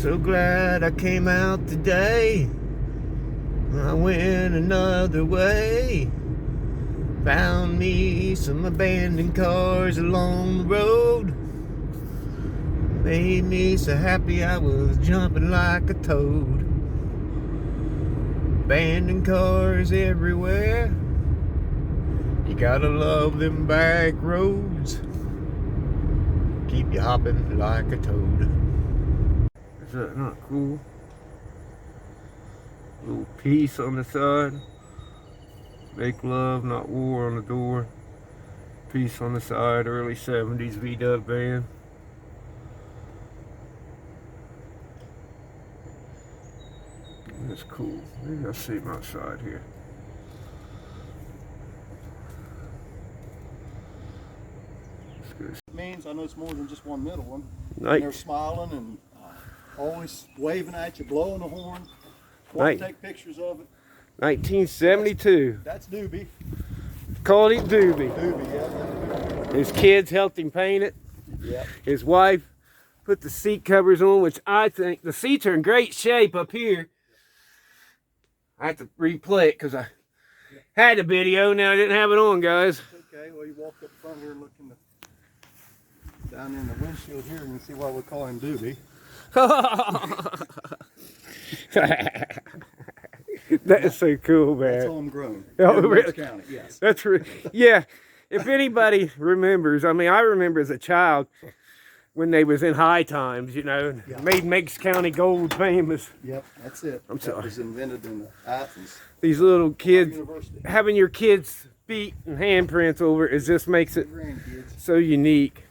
So glad I came out today. I went another way. Found me some abandoned cars along the road. Made me so happy I was jumping like a toad. Abandoned cars everywhere. You gotta love them back roads. Keep you hopping like a toad. Is that not cool? Little piece on the side. Make love, not war on the door. Piece on the side, early 70s V-Dub van. That's cool. Maybe I'll see them outside here. Means I know it's more than just one middle one. Nice. And they're smiling and always waving at you, blowing the horn. Want to take pictures of it. 1972. That's Doobie. Called him Doobie. Doobie, yeah. His kids helped him paint it. Yeah. His wife put the seat covers on, which I think the seats are in great shape up here. I have to replay it because I had a video, now I didn't have it on, guys. Okay, well you walk up front here and look in the down in the windshield here, and you see why we call him Doobie. That is so cool, man. That's homegrown. Oh, really? County, yes. That's yeah. If anybody remembers, I mean, I remember as a child when they was in high times, you know, made Meigs County gold famous. Yep, that's it. I'm sorry. That was invented in Athens. These little kids, having your kids' feet and handprints over it, just makes it so unique.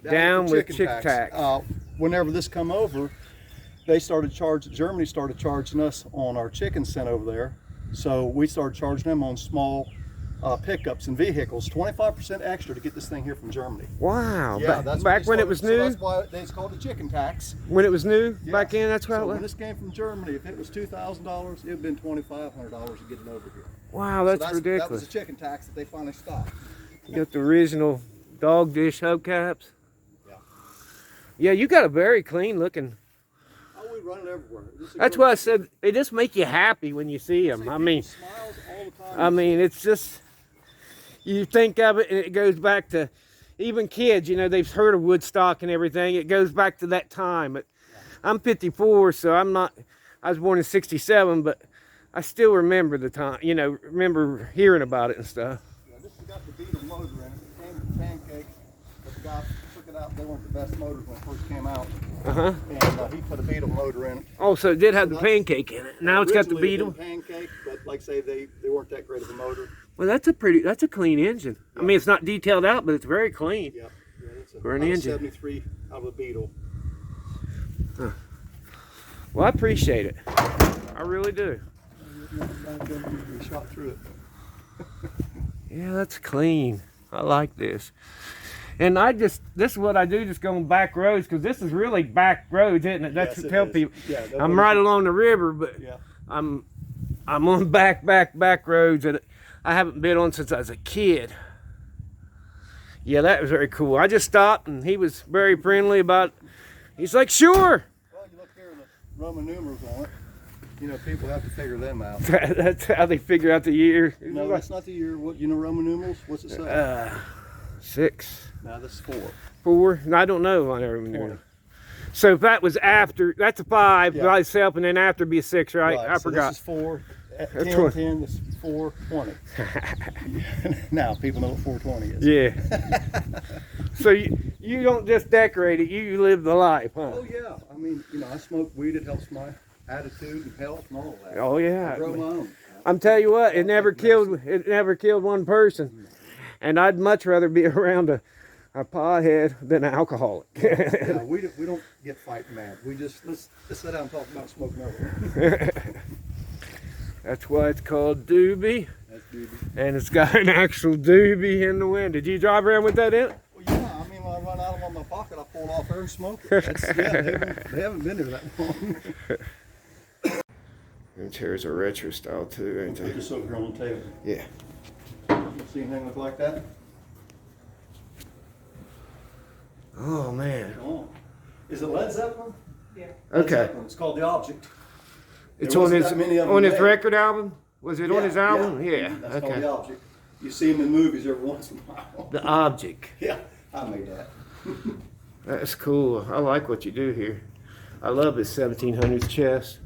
Down with chick tax. Whenever this come over, Germany started charging us on our chickens sent over there. So we started charging them on small pickups and vehicles, 25% extra to get this thing here from Germany. Wow. Yeah, back when it was new? So that's why it's called the chicken tax. When it was new? Yes. Back in, that's why it was? When this came from Germany, if it was $2,000, it would have been $2,500 to get it over here. Wow, that's ridiculous. That was the chicken tax that they finally stopped. You got the original dog dish hubcaps. Yeah. Yeah, you got a very clean looking. Oh, we run it everywhere. That's why I said they just make you happy when you see them. I mean, smiles all the time. I mean, it's just, you think of it and it goes back to, even kids, you know, they've heard of Woodstock and everything. It goes back to that time. But I'm 54, so I'm not, I was born in 67, but I still remember the time, you know, remember hearing about it and stuff. Yeah, this has got the Beetle motor in it. It came with pancakes, but the guy took it out. They weren't the best motors when it first came out. Uh-huh. And he put a Beetle motor in it. Oh, so it did have the pancake in it. Now it's got the Beetle. Pancake, but like say they weren't that great of a motor. Well, that's a clean engine. Yeah. I mean, it's not detailed out, but it's very clean. Yeah, it's for an engine. 73 out of a Beetle. Huh. Well, I appreciate it. I really do. We shot through it. Yeah, that's clean. I like this. And this is what I do, just going back roads, because this is really back roads, isn't it? That's to tell people. Yeah, I'm right along the river, but I'm on back roads that I haven't been on since I was a kid. Yeah, that was very cool. I just stopped, and he was very friendly about it. He's like, sure. Well, you look here, the Roman numerals on it. You know, people have to figure them out. That's how they figure out the year. No, that's not the year. What, you know Roman numerals? What's it say? 6. No, that's 4. 4? No, I don't know. I never knew. So if that was after, that's a 5 by itself, and then after be a 6, right? I forgot. This is 4. 10, this is 420. Now people know what 420 is. Yeah. So you don't just decorate it, you live the life, huh? Oh yeah. I mean, you know, I smoke weed. It helps my attitude and health and all that. Oh yeah. I grow my own. I'm telling you what, it never killed one person, and I'd much rather be around a pothead than an alcoholic. Yeah, we don't get fighting mad. We just let's sit down and talk about smoking over. That's why it's called Doobie. That's Doobie. And it's got an actual Doobie in the wind. Did you drive around with that in it? Well, yeah. I mean, when I run out of them on my pocket, I pull it off there and smoke it. They haven't been there that long. Them chairs are retro style too, ain't they? Just over here on the table. Yeah. You see anything look like that? Oh man. Oh. Is it Led Zeppelin? Yeah. Okay. It's called The Object. It's on his record album? Was it on his album? Yeah. That's Okay. called The Object. You see him in movies every once in a while. The Object. Yeah, I made that. That's cool. I like what you do here. I love this 1700s chest.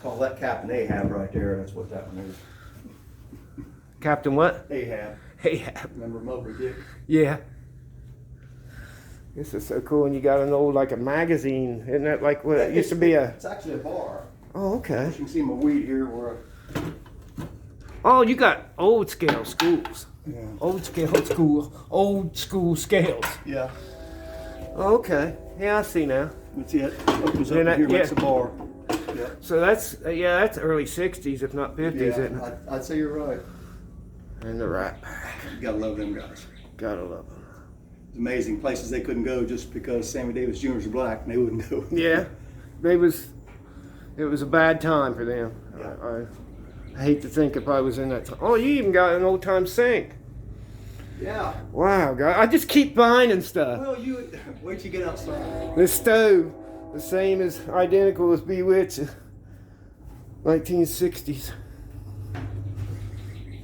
Call that Captain Ahab right there. That's what that one is. Captain what? Ahab. Ahab. Remember Moby Dick? Yeah. This is so cool. And you got an old, like a magazine. Isn't that like what it used to be a... It's actually a bar. Oh, okay. You can see my weed here where... Oh, you got old scale schools. Yeah. Old school scales. Yeah. Oh, okay. Yeah, I see now. That's it. Opens up here, makes a bar. Yeah. So that's early 60s, if not 50s, isn't it? I'd say you're right. And the Rat Pack. You gotta love them guys. Gotta love them. It's amazing places they couldn't go just because Sammy Davis Jr. was black and they wouldn't go. Yeah. It was a bad time for them. Yeah. I hate to think if I was in that time. Oh, you even got an old time sink. Yeah. Wow, God. I just keep finding stuff. Well, wait till you get outside. This stove, the same as identical as Bewitched, 1960s.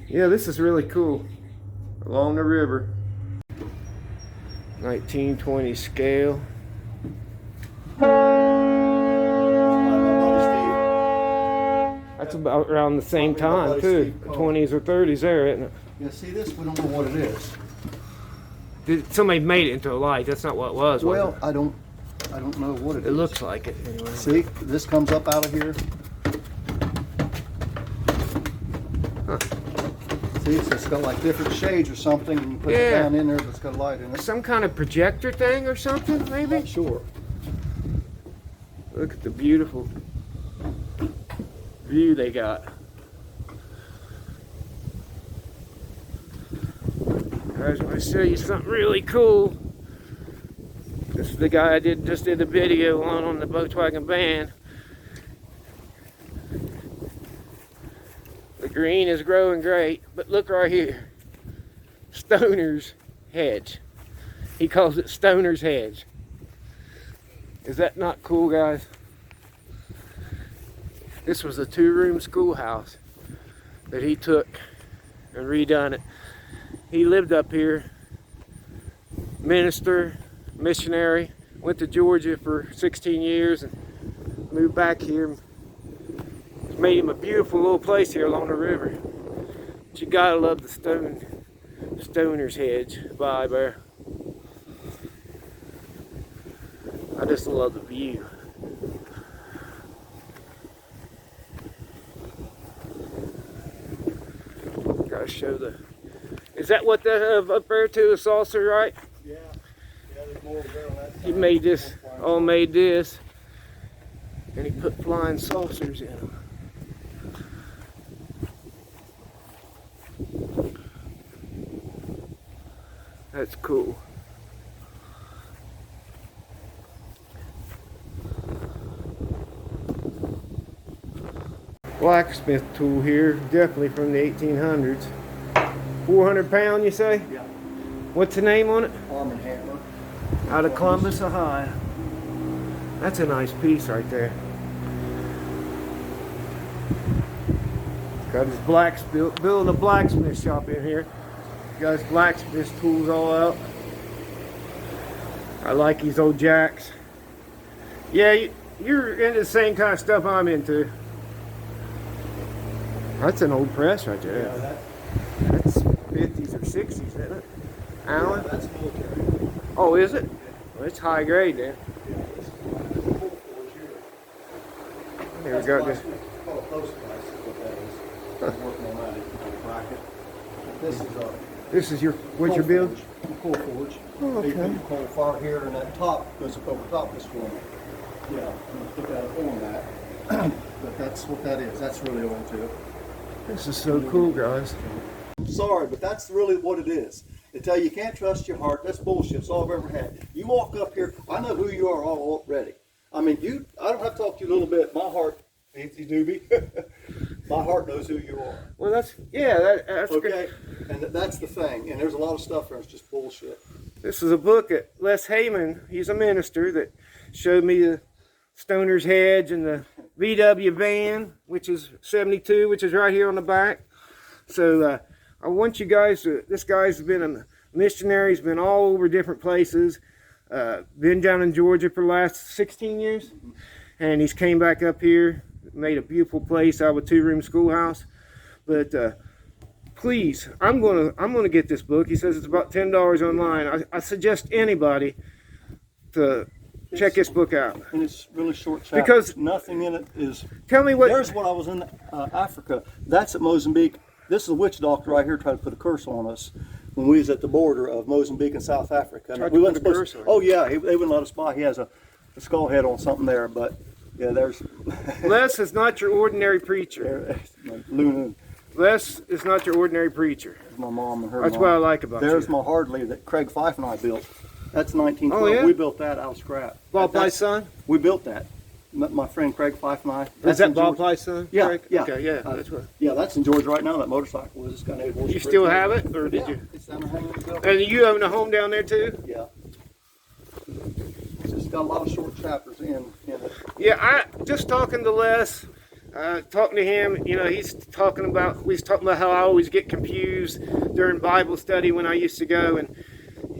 Yeah, this is really cool. Along the river. 1920 scale. That's about around the same time too. The 20s or 30s there, isn't it? Yeah, see this? We don't know what it is. Somebody made it into a light. That's not what it was. Well, was it? I don't know what it is. It looks like it anyway. See, this comes up out of here. Huh. See, so it's got like different shades or something, and you put it down in there, but it's got a light in it. Some kind of projector thing or something, maybe? Not sure. Look at the beautiful view they got. Guys, I want to show you something really cool. This is the guy I just did the video on the Volkswagen van. The green is growing great, but look right here. Stoner's Hedge. He calls it Stoner's Hedge. Is that not cool, guys? This was a 2-room schoolhouse that he took and redone it. He lived up here, minister, missionary, went to Georgia for 16 years and moved back here. It's made him a beautiful little place here along the river. But you gotta love the Stoner's Hedge vibe there. I just love the view. Gotta show the... Is that what that up there to the saucer, right? Yeah. Yeah, there's more over there on that side. He made this, all made this, and he put flying saucers in them. That's cool. Blacksmith tool here, definitely from the 1800s. 400 pound, you say? Yeah. What's the name on it? Arm and Hammer. Out of Columbus, Ohio. That's a nice piece right there. Got his building a blacksmith shop in here. Got his blacksmith tools all out. I like these old jacks. Yeah, you're into the same kind of stuff I'm into. That's an old press right there. Yeah, That's 50s or 60s, isn't it? Allen? Yeah, that's military. Oh, is it? Well, it's high grade then. Yeah, this is full forge here. Here we go. Call it post price is what that is. I'm working on that bracket. This is This is your, what's your build? Coal forge. Oh, okay. You put your coal fire here, and that top goes up over top this one. Yeah, I'm gonna put that up on that. But that's what that is. That's really old too. This is so cool, guys. Sorry, but that's really what it is. They tell you can't trust your heart. That's bullshit. It's all I've ever had. You walk up here, I know who you are already. I mean, I don't have to talk to you a little bit. My heart, fancy doobie. My heart knows who you are. Well, that's Okay, great. and that's the thing. And there's a lot of stuff there. It's just bullshit. This is a book that Les Heyman, he's a minister, that showed me Stoner's Hedge and the VW van, which is 72, which is right here on the back. So I want you guys to, this guy's been a missionary. He's been all over different places. Been down in Georgia for the last 16 years. And he's came back up here, made a beautiful place out of a 2-room schoolhouse. But please, I'm gonna get this book. He says it's about $10 online. I suggest anybody to check this book out. And it's really short chapters. Because nothing in it is. Tell me what. There's when I was in Africa. That's at Mozambique. This is a witch doctor right here trying to put a curse on us when we was at the border of Mozambique and South Africa. Tried we to weren't put a supposed curse to. on Oh yeah, they wouldn't let us buy. He has a skull head on something there, but yeah, there's. Les is not your ordinary preacher. Luna. Les is not your ordinary preacher. My mom and her. That's mom. what I like about There's you. my Hardley that Craig Fife and I built. That's 1912. Oh, yeah? We built that out of scrap. Bob Pye's son? We built that. My friend Craig Fife and I. Is that in Bob Georgia. Pye's son? Yeah, Craig? yeah. Okay, yeah. That's what. Yeah, that's in Georgia right now. That motorcycle was kind of. You still have it, or did you? It's down there hanging in the building. And you own a home down there too? Yeah. It's got a lot of short chapters in it. Yeah, I just talking to Les, talking to him. You know, we was talking about how I always get confused during Bible study when I used to go, and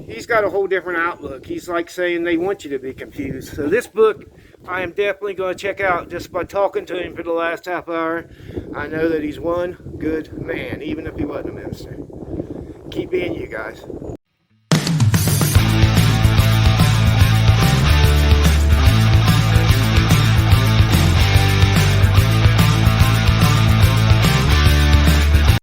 he's got a whole different outlook. He's like saying they want you to be confused. So this book, I am definitely going to check out. Just by talking to him for the last half hour, I know that he's one good man, even if he wasn't a minister. Keep being you guys.